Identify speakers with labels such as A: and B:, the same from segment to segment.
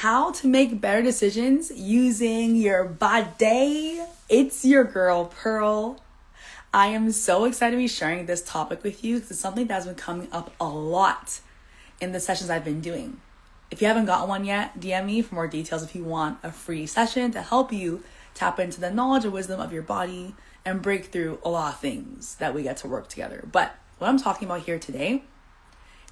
A: how to make better decisions using your body. It's your girl, Pearl. I am so excited to be sharing this topic with you because it's something that's been coming up a lot in the sessions I've been doing. If you haven't got one yet, DM me for more details if you want a free session to help you tap into the knowledge and wisdom of your body and break through a lot of things that we get to work together. But what I'm talking about here today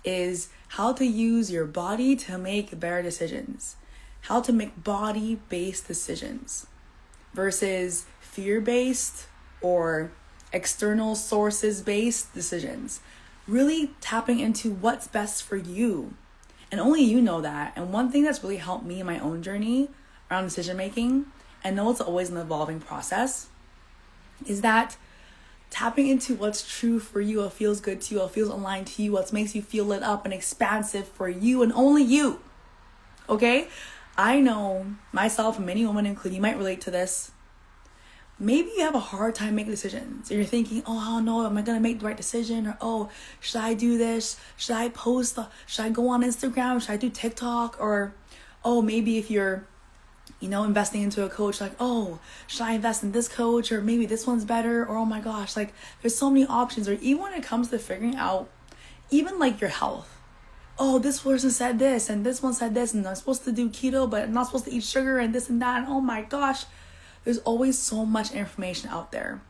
A: is how to use your body to make better decisions, how to make body-based decisions versus fear-based or external sources-based decisions. Really tapping into what's best for you. And only you know that. And one thing that's really helped me in my own journey around decision making, and know it's always an evolving process, is that tapping into what's true for you, what feels good to you, what feels aligned to you, what makes you feel lit up and expansive for you and only you. Okay? I know myself and many women including, you might relate to this. Maybe you have a hard time making decisions. And you're thinking, oh, I don't know, am I going to make the right decision? Or, oh, should I do this? Should I post? Should I go on Instagram? Should I do TikTok? Or, oh, maybe if you're investing into a coach, like, oh, should I invest in this coach? Or maybe this one's better. Or, oh my gosh, like there's so many options. Or even when it comes to figuring out, even like your health. Oh, this person said this and this one said this and I'm supposed to do keto, but I'm not supposed to eat sugar and this and that. And oh my gosh, there's always so much information out there.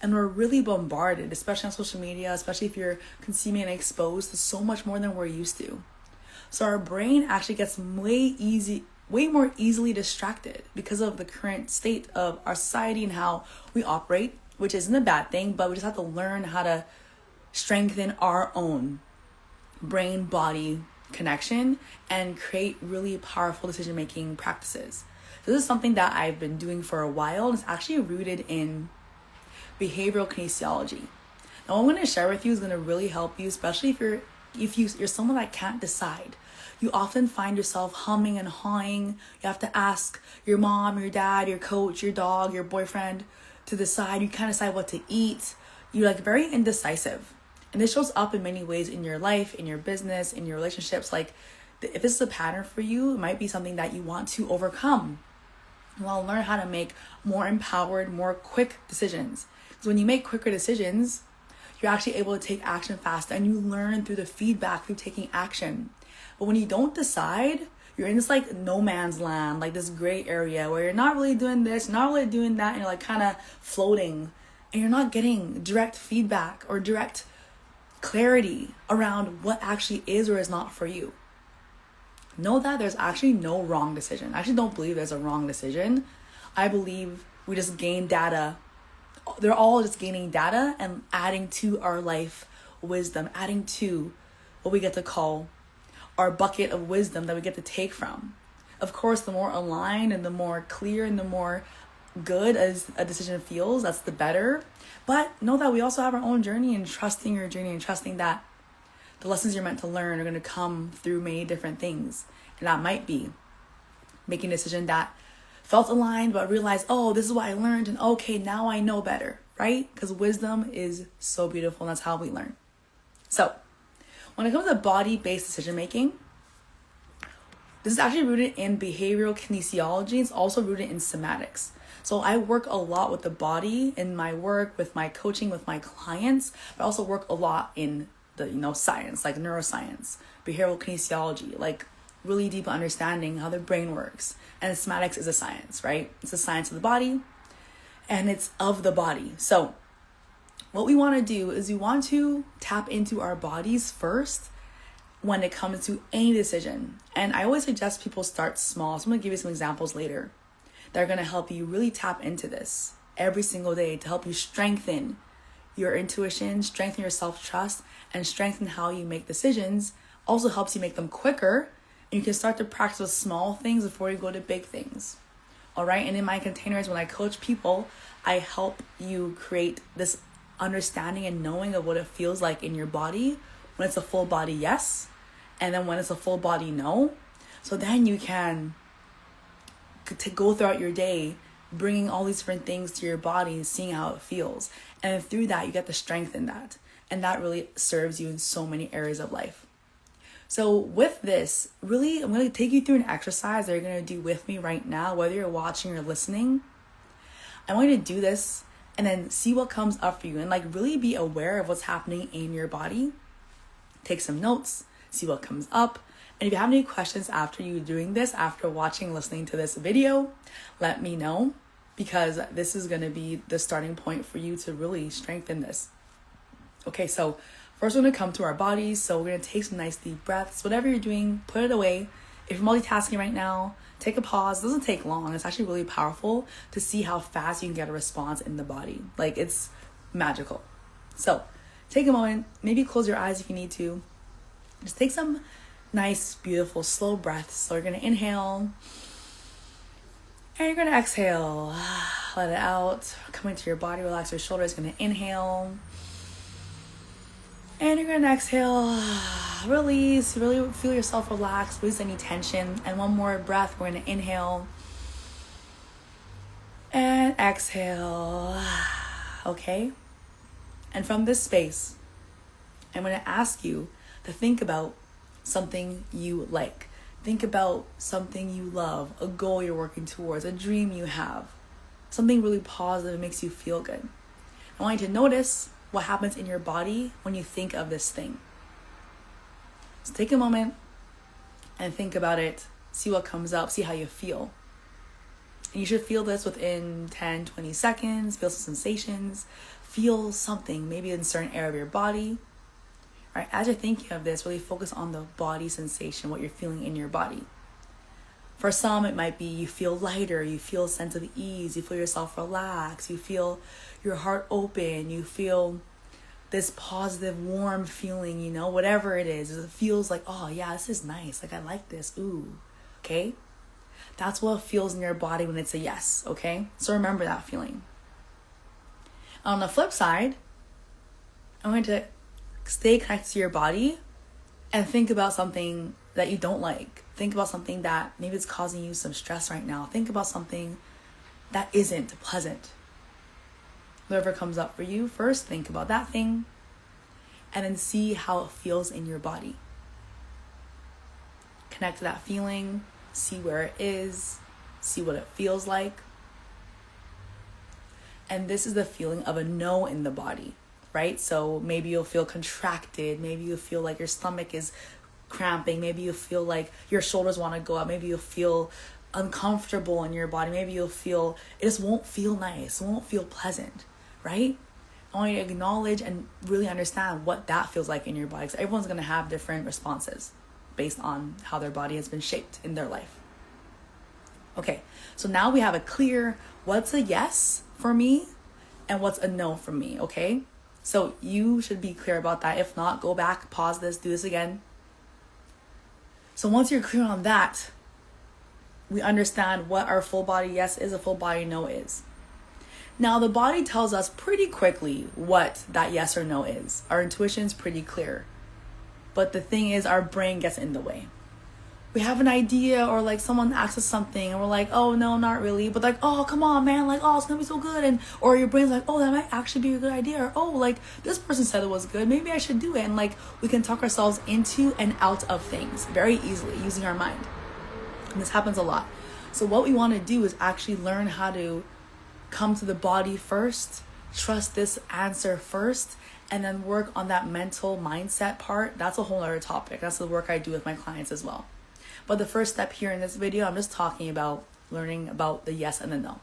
A: And we're really bombarded, especially on social media, especially if you're consuming and exposed to so much more than we're used to. So our brain actually gets way more easily distracted because of the current state of our society and how we operate, which isn't a bad thing, but we just have to learn how to strengthen our own brain-body connection and create really powerful decision-making practices. So this is something that I've been doing for a while, and it's actually rooted in behavioral kinesiology. Now, what I'm going to share with you is going to really help you, especially if you're someone that can't decide. You often find yourself humming and hawing. You have to ask your mom, your dad, your coach, your dog, your boyfriend to decide. You can't decide what to eat. You're very indecisive. And this shows up in many ways in your life, in your business, in your relationships. If this is a pattern for you, it might be something that you want to overcome. You want to learn how to make more empowered, more quick decisions. Because when you make quicker decisions, you're actually able to take action faster, and you learn through the feedback, through taking action. But when you don't decide, you're in this no man's land, this gray area where you're not really doing this, not really doing that, and you're kind of floating, and you're not getting direct feedback or direct clarity around what actually is or is not for you. Know that there's actually no wrong decision. I actually don't believe there's a wrong decision. I believe we just gain data. They're all just gaining data and adding to our life wisdom, adding to what we get to call our bucket of wisdom that we get to take from. Of course, the more aligned and the more clear and the more good as a decision feels, that's the better. But know that we also have our own journey, and trusting your journey and trusting that the lessons you're meant to learn are going to come through many different things. And that might be making a decision that felt aligned, but realized, oh, this is what I learned. And okay, now I know better, right? Because wisdom is so beautiful, and that's how we learn. So when it comes to body-based decision-making, this is actually rooted in behavioral kinesiology. It's also rooted in somatics. So I work a lot with the body in my work, with my coaching, with my clients, but I also work a lot in the science, like neuroscience, behavioral kinesiology, really deep understanding how the brain works. And somatics is a science, right? It's a science of the body, and it's of the body. So what we want to do is we want to tap into our bodies first when it comes to any decision. And I always suggest people start small. So I'm going to give you some examples later that are going to help you really tap into this every single day to help you strengthen your intuition, strengthen your self-trust, and strengthen how you make decisions. Also helps you make them quicker, and you can start to practice with small things before you go to big things. All right. And in my containers, when I coach people, I help you create this understanding and knowing of what it feels like in your body when it's a full body yes, and then when it's a full body no. So then you can go throughout your day bringing all these different things to your body and seeing how it feels. And through that, you get the strength in that. And that really serves you in so many areas of life. So with this, really, I'm going to take you through an exercise that you're going to do with me right now, whether you're watching or listening. I want you to do this and then see what comes up for you and like really be aware of what's happening in your body. Take some notes, see what comes up. And if you have any questions after you doing this, after watching, listening to this video, let me know, because this is going to be the starting point for you to really strengthen this. Okay, so first we're going to come to our bodies. So we're going to take some nice deep breaths. Whatever you're doing, put it away. If you're multitasking right now, take a pause. It doesn't take long. It's actually really powerful to see how fast you can get a response in the body. Like, it's magical. So take a moment, maybe close your eyes if you need to. Just take some nice, beautiful, slow breaths. So you're going to inhale and you're going to exhale. Let it out. Come into your body, relax your shoulders. Going to inhale. And you're going to exhale. Release. Really feel yourself relax. Release any tension. And one more breath. We're going to inhale. And exhale. Okay? And from this space, I'm going to ask you to think about something you like. Think about something you love, a goal you're working towards, a dream you have, something really positive that makes you feel good. I want you to notice what happens in your body when you think of this thing. So take a moment and think about it, see what comes up, see how you feel. And you should feel this within 10, 20 seconds, feel some sensations, feel something, maybe in a certain area of your body. All right, as you're thinking of this, really focus on the body sensation, what you're feeling in your body. For some, it might be you feel lighter, you feel a sense of ease, you feel yourself relax, you feel your heart open, you feel this positive, warm feeling, you know, whatever it is. It feels like, oh yeah, this is nice. Like, I like this. Ooh, okay? That's what feels in your body when it's a yes, okay? So remember that feeling. On the flip side, I'm going to stay connected to your body and think about something that you don't like. Think about something that maybe it's causing you some stress right now. Think about something that isn't pleasant. Whatever comes up for you, first think about that thing and then see how it feels in your body. Connect to that feeling, see where it is, see what it feels like. And this is the feeling of a no in the body, right? So maybe you'll feel contracted. Maybe you'll feel like your stomach is cramping. Maybe you'll feel like your shoulders want to go up. Maybe you'll feel uncomfortable in your body. Maybe you'll feel, it just won't feel nice. It won't feel pleasant, right? I want you to acknowledge and really understand what that feels like in your body. Because everyone's going to have different responses based on how their body has been shaped in their life. Okay, so now we have a clear what's a yes for me and what's a no for me, okay? So you should be clear about that. If not, go back, pause this, do this again. So once you're clear on that, we understand what our full body yes is, a full body no is. Now the body tells us pretty quickly what that yes or no is. Our intuition's pretty clear. But the thing is, our brain gets in the way. We have an idea, or like someone asks us something and we're like, oh no, not really, but like, oh come on man, like, oh it's gonna be so good. And or your brain's like, oh that might actually be a good idea, or oh like this person said it was good, maybe I should do it. And like we can talk ourselves into and out of things very easily using our mind. And this happens a lot. So what we want to do is actually learn how to come to the body first, trust this answer first, and then work on that mental mindset part. That's a whole other topic. That's the work I do with my clients as well. But the first step here in this video, I'm just talking about learning about the yes and the no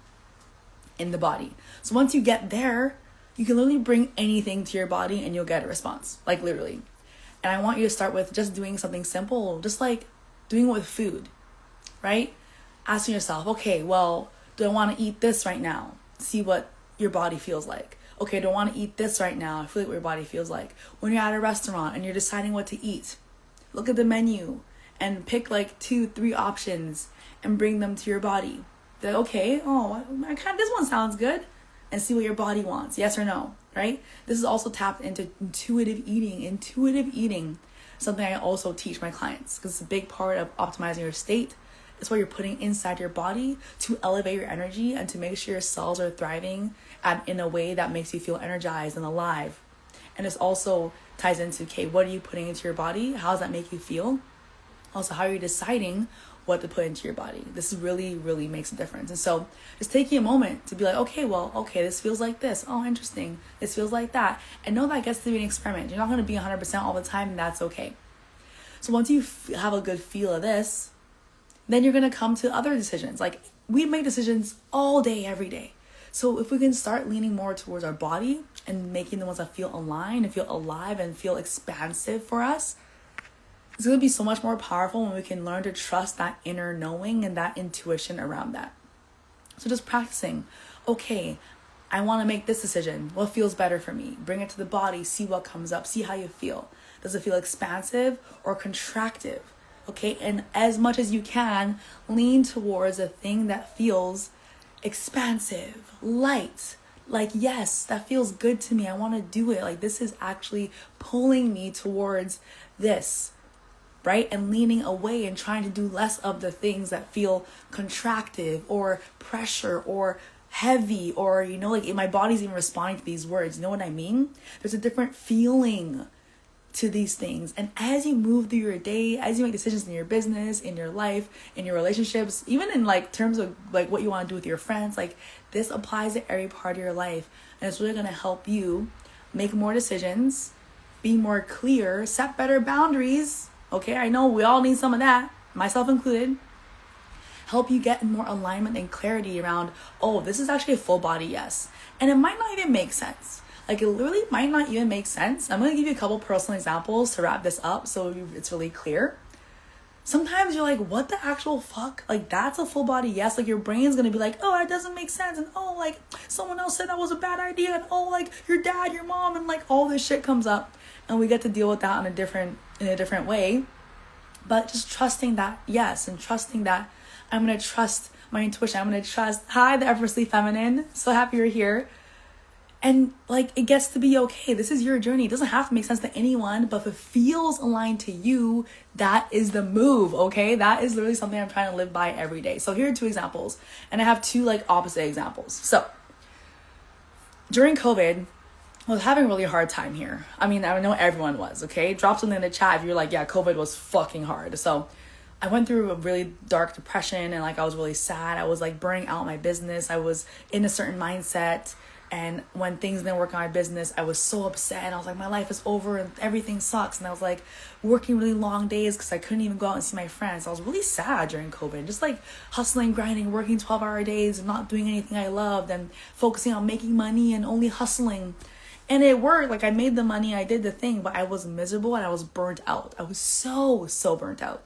A: in the body. So once you get there, you can literally bring anything to your body and you'll get a response, like literally. And I want you to start with just doing something simple, just like doing it with food, right? Asking yourself, okay, well, do I want to eat this right now? See what your body feels like. Okay, do I want to eat this right now? I feel like what your body feels like. When you're at a restaurant and you're deciding what to eat, look at the menu and pick like 2-3 options and bring them to your body. They're like, okay, this one sounds good. And see what your body wants, yes or no, right? This is also tapped into intuitive eating. Intuitive eating, something I also teach my clients because it's a big part of optimizing your state. It's what you're putting inside your body to elevate your energy and to make sure your cells are thriving in a way that makes you feel energized and alive. And it's also ties into, okay, what are you putting into your body? How does that make you feel? Also, how are you deciding what to put into your body? This really, really makes a difference. And so just taking a moment to be like, okay, this feels like this. Oh, interesting. This feels like that. And know that gets to be an experiment. You're not going to be 100% all the time, and that's okay. So once you have a good feel of this, then you're going to come to other decisions. Like, we make decisions all day, every day. So if we can start leaning more towards our body and making the ones that feel aligned and feel alive and feel expansive for us, it's going to be so much more powerful when we can learn to trust that inner knowing and that intuition around that. So just practicing, okay, I want to make this decision. What feels better for me? Bring it to the body, see what comes up, see how you feel. Does it feel expansive or contractive? Okay, and as much as you can, lean towards a thing that feels expansive, light. Like, yes, that feels good to me. I want to do it. Like, this is actually pulling me towards this, right? And leaning away and trying to do less of the things that feel contractive or pressure or heavy, or, you know, like my body's even responding to these words. You know what I mean? There's a different feeling to these things. And as you move through your day, as you make decisions in your business, in your life, in your relationships, even in like terms of like what you want to do with your friends, like this applies to every part of your life. And it's really going to help you make more decisions, be more clear, set better boundaries. Okay, I know we all need some of that, myself included. Help you get more alignment and clarity around, oh, this is actually a full body yes. And it might not even make sense. Like, it literally might not even make sense. I'm going to give you a couple personal examples to wrap this up so it's really clear. Sometimes you're like, what the actual fuck? Like, that's a full body yes. Like, your brain's going to be like, oh, it doesn't make sense. And oh, like, someone else said that was a bad idea. And oh, like, your dad, your mom, and like all this shit comes up. And we get to deal with that in a different way. But just trusting that yes, and trusting that I'm going to trust my intuition. I'm going to trust, hi, the Effortlessly Feminine. So happy you're here. And like, it gets to be okay. This is your journey. It doesn't have to make sense to anyone, but if it feels aligned to you, that is the move, okay? That is literally something I'm trying to live by every day. So here are two examples, and I have two like opposite examples. So during COVID, I was having a really hard time here. I mean, I know everyone was, okay? Drop something in the chat if you're like, yeah, COVID was fucking hard. So I went through a really dark depression, and like I was really sad. I was like burning out my business. I was in a certain mindset. And when things didn't work on my business, I was so upset. And I was like, my life is over and everything sucks. And I was like working really long days because I couldn't even go out and see my friends. I was really sad during COVID, just like hustling, grinding, working 12-hour days and not doing anything I loved and focusing on making money and only hustling. And it worked. Like, I made the money, I did the thing, but I was miserable and I was burnt out. I was so burnt out.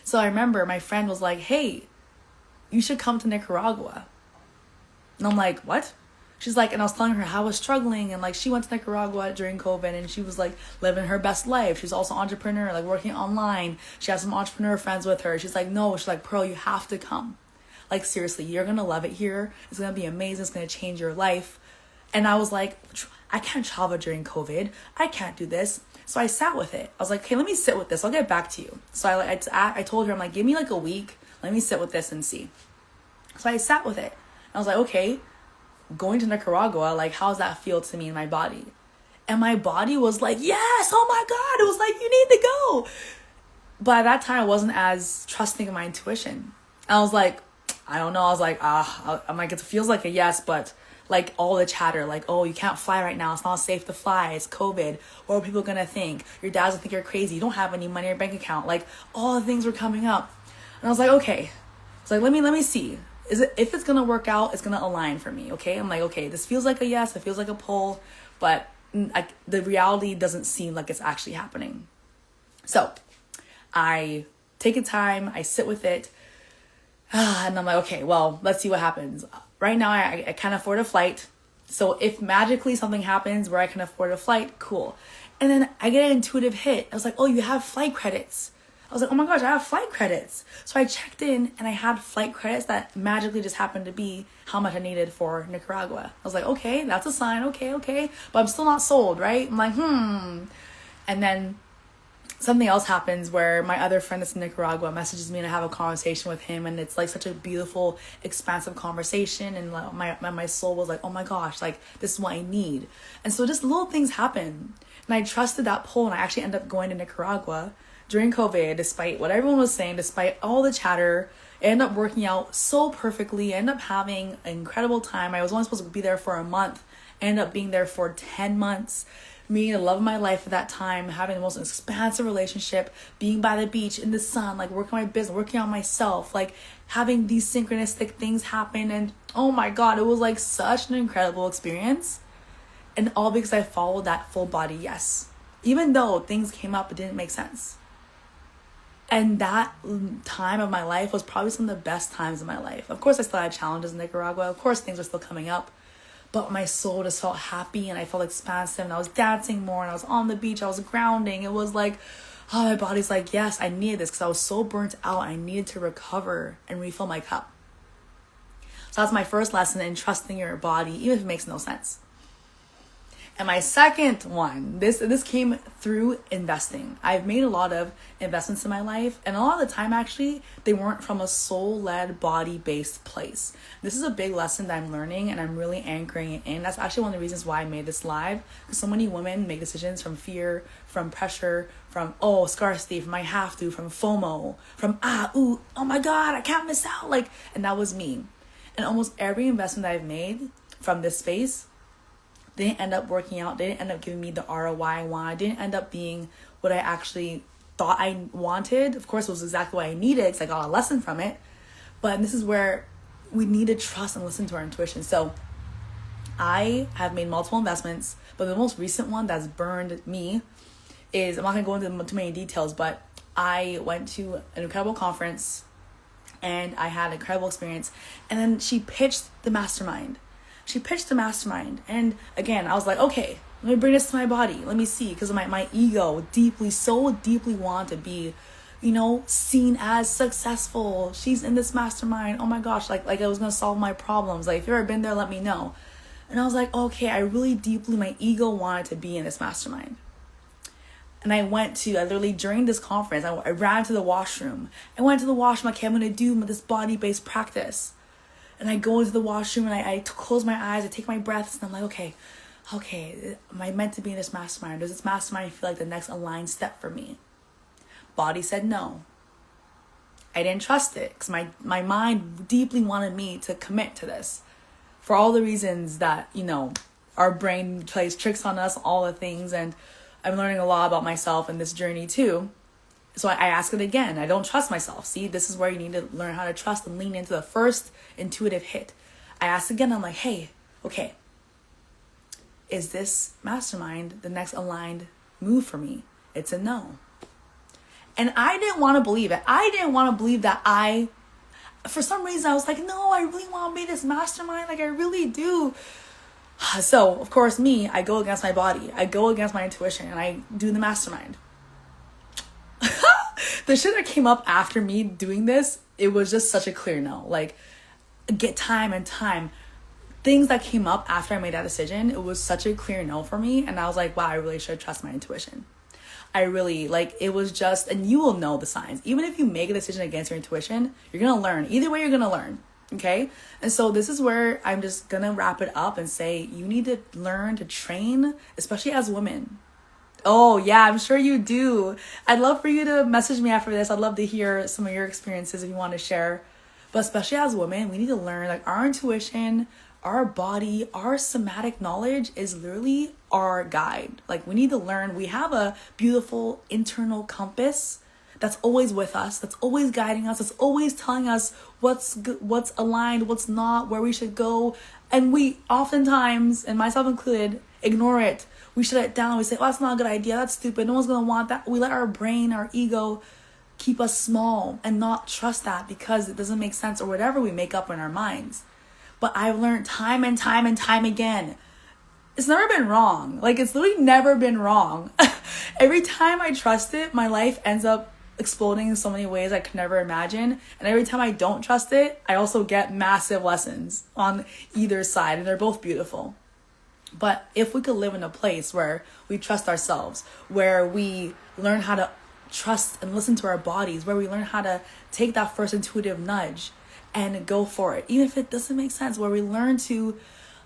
A: So I remember my friend was like, hey, you should come to Nicaragua. And I'm like, what? She's like, and I was telling her how I was struggling, and like she went to Nicaragua during COVID and she was like living her best life. She's also an entrepreneur, like working online. She has some entrepreneur friends with her. She's like, no, she's like, Pearl, you have to come. Like, seriously, you're going to love it here. It's going to be amazing. It's going to change your life. And I was like, I can't travel during COVID. I can't do this. So I sat with it. I was like, okay, let me sit with this. I'll get back to you. So I told her, I'm like, give me like a week. Let me sit with this and see. So I sat with it. I was like, okay, going to Nicaragua, like, how does that feel to me in my body? And my body was like, yes, oh my God. It was like, you need to go. But at that time, I wasn't as trusting of my intuition. I was like, I don't know. I was like, I'm like, it feels like a yes, but like all the chatter, like, oh, you can't fly right now. It's not safe to fly. It's COVID. What are people going to think? Your dad's going to think you're crazy. You don't have any money in your bank account. Like, all the things were coming up. And I was like, okay. It's like, let me see. If it's going to work out, it's going to align for me, okay? I'm like, okay, this feels like a yes, it feels like a pull, but the reality doesn't seem like it's actually happening. So I take a time, I sit with it, and I'm like, okay, well, let's see what happens. Right now, I can't afford a flight. So if magically something happens where I can afford a flight, cool. And then I get an intuitive hit. I was like, oh, you have flight credits. I was like, oh my gosh, I have flight credits. So I checked in and I had flight credits that magically just happened to be how much I needed for Nicaragua. I was like, okay, that's a sign. Okay. But I'm still not sold, right? I'm like, And then something else happens where my other friend that's in Nicaragua messages me and I have a conversation with him, and it's like such a beautiful, expansive conversation, and like my soul was like, oh my gosh, like this is what I need. And so just little things happen, and I trusted that pull, and I actually ended up going to Nicaragua during COVID, despite what everyone was saying, despite all the chatter. It ended up working out so perfectly. I ended up having an incredible time. I was only supposed to be there for a month. I ended up being there for 10 months. Meeting the love of my life at that time, having the most expansive relationship, being by the beach in the sun, like working on my business, working on myself, like having these synchronistic things happen. And oh my God, it was like such an incredible experience. And all because I followed that full body yes. Even though things came up, it didn't make sense. And that time of my life was probably some of the best times of my life. Of course, I still had challenges in Nicaragua. Of course, things were still coming up. But my soul just felt happy, and I felt expansive, and I was dancing more, and I was on the beach. I was grounding. It was like, oh, my body's like, yes, I needed this because I was so burnt out. I needed to recover and refill my cup. So that's my first lesson in trusting your body, even if it makes no sense. And my second one, this came through investing. I've made a lot of investments in my life, and a lot of the time, actually, they weren't from a soul-led, body-based place. This is a big lesson that I'm learning, and I'm really anchoring it in. That's actually one of the reasons why I made this live, because so many women make decisions from fear, from pressure, from, scarcity, from I have to, from FOMO, from, oh my God, I can't miss out. And that was me. And almost every investment that I've made from this space didn't end up working out. They didn't end up giving me the ROI I want. Didn't end up being what I actually thought I wanted. Of course, it was exactly what I needed because I got a lesson from it. But this is where we need to trust and listen to our intuition. So I have made multiple investments, but the most recent one that's burned me is, I'm not going to go into too many details, but I went to an incredible conference and I had an incredible experience. And then she pitched the mastermind. And again, I was like, okay, let me bring this to my body. Let me see. Because my ego so deeply wanted to be, seen as successful. She's in this mastermind. Oh my gosh. Like I was going to solve my problems. Like, if you've ever been there, let me know. And I was like, okay, I really deeply, my ego wanted to be in this mastermind. And I literally, during this conference, I ran to the washroom. I went to the washroom, okay, I'm going to do this body-based practice. And I go into the washroom and I close my eyes, I take my breaths, and I'm like, okay, am I meant to be in this mastermind? Does this mastermind feel like the next aligned step for me? Body said no. I didn't trust it because my mind deeply wanted me to commit to this for all the reasons that, our brain plays tricks on us, all the things. And I'm learning a lot about myself in this journey too. So I ask it again. I don't trust myself. See, this is where you need to learn how to trust and lean into the first intuitive hit. I asked again. I'm like, hey, okay, is this mastermind the next aligned move for me? It's a no. And I didn't want to believe it. I didn't want to believe that for some reason, I was like, no, I really want to be this mastermind. Like, I really do. So, of course, I go against my body. I go against my intuition, and I do the mastermind. The shit that came up after me doing this, it was just such a clear no. Get time and time. Things that came up after I made that decision, it was such a clear no for me. And I was like, wow, I really should trust my intuition. I really, it was just, and you will know the signs. Even if you make a decision against your intuition, you're going to learn. Either way, you're going to learn. Okay? And so this is where I'm just going to wrap it up and say, you need to learn to train, especially as women. Oh, yeah, I'm sure you do. I'd love for you to message me after this. I'd love to hear some of your experiences if you want to share. But especially as women, we need to learn, our intuition, our body, our somatic knowledge is literally our guide. We need to learn. We have a beautiful internal compass that's always with us, that's always guiding us, that's always telling us what's aligned, what's not, where we should go. And we oftentimes, and myself included, ignore it. We shut it down. We say, that's not a good idea. That's stupid. No one's going to want that. We let our brain, our ego keep us small and not trust that because it doesn't make sense or whatever we make up in our minds. But I've learned time and time and time again, it's never been wrong. It's literally never been wrong. Every time I trust it, my life ends up exploding in so many ways I could never imagine. And every time I don't trust it, I also get massive lessons on either side, and they're both beautiful. But if we could live in a place where we trust ourselves, where we learn how to trust and listen to our bodies, where we learn how to take that first intuitive nudge and go for it, even if it doesn't make sense, where we learn to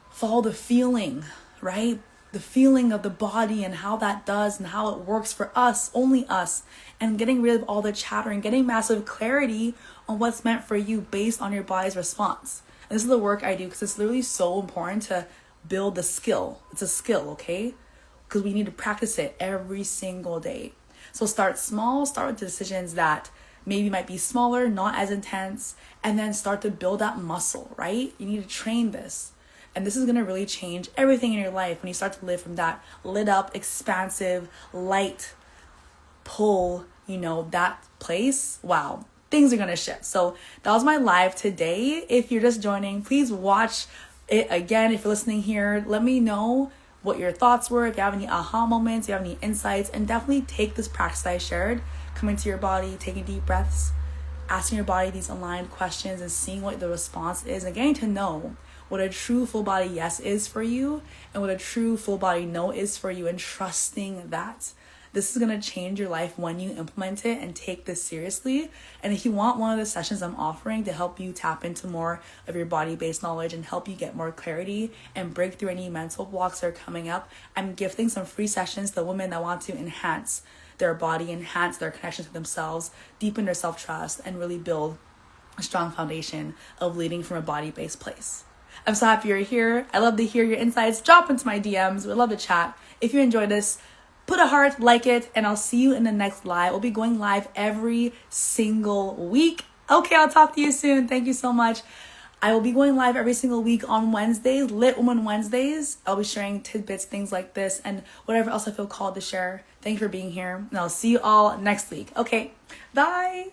A: follow the feeling, right? The feeling of the body and how that does and how it works for us, only us, and getting rid of all the chatter and getting massive clarity on what's meant for you based on your body's response. And this is the work I do because it's literally so important to build the skill. It's a skill, okay? Because we need to practice it every single day. So start small, start with decisions that maybe might be smaller, not as intense, and then start to build that muscle, right? You need to train this. And this is going to really change everything in your life when you start to live from that lit up, expansive, light pull, that place. Wow, things are going to shift. So that was my live today. If you're just joining, please watch it again. If you're listening here, let me know what your thoughts were. If you have any aha moments, if you have any insights, and definitely take this practice I shared, coming to your body, taking deep breaths, asking your body these aligned questions and seeing what the response is, and getting to know what a true full body yes is for you and what a true full body no is for you, and trusting that. This is going to change your life when you implement it and take this seriously. And if you want one of the sessions I'm offering to help you tap into more of your body-based knowledge and help you get more clarity and break through any mental blocks that are coming up, I'm gifting some free sessions to women that want to enhance their body, enhance their connection to themselves, deepen their self-trust, and really build a strong foundation of leading from a body-based place. I'm so happy you're here. I love to hear your insights. Drop into my DMs. We'd love to chat. If you enjoyed this, put a heart, like it, and I'll see you in the next live. We'll be going live every single week. Okay, I'll talk to you soon. Thank you so much. I will be going live every single week on Wednesdays, Lit Woman Wednesdays. I'll be sharing tidbits, things like this, and whatever else I feel called to share. Thank you for being here, and I'll see you all next week. Okay, bye.